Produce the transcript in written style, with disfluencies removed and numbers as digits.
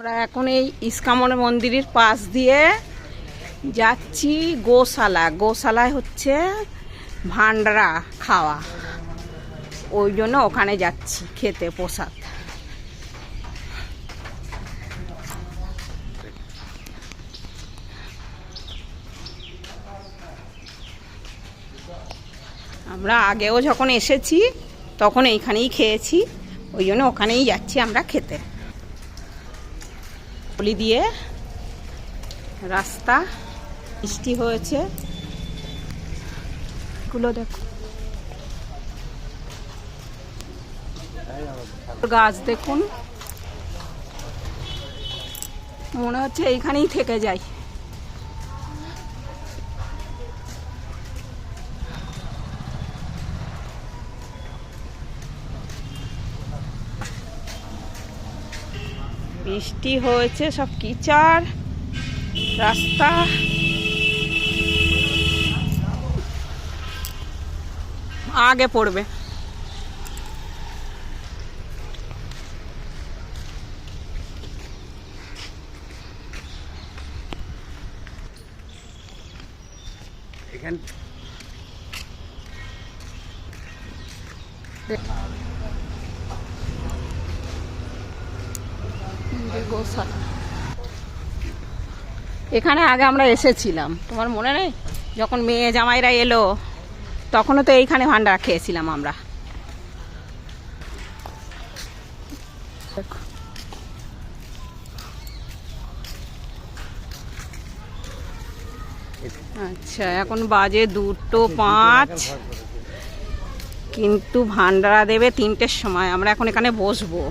আমরা এখন এই ইস্কামন মন্দিরের পাশ দিয়ে যাচ্ছি গোশালা। গোশালায় হচ্ছে ভান্ডারা খাওয়া, ওই জন্য ওখানে যাচ্ছি খেতে প্রসাদ। আমরা আগেও যখন এসেছি তখন এইখানেই খেয়েছি, ওই জন্য ওখানেই যাচ্ছি আমরা খেতে। গলি দিয়ে রাস্তা, বৃষ্টি হয়েছে, এগুলো দেখো, গাছ দেখুন, মনে হচ্ছে এইখানেই থেকে যাই। বৃষ্টি হয়েছে, সব কিচড় রাস্তা। আগে পড়বে। এখানে আগে আমরা এসেছিলাম, তোমার মনে নেই? যখন মেয়ে জামাইরা এলো তখনও তো এইখানে ভান্ডারা খেয়েছিলাম আমরা। আচ্ছা, এখন বাজে 2:05, কিন্তু ভান্ডারা দেবে 3টের সময়। আমরা এখন এখানে বসবো।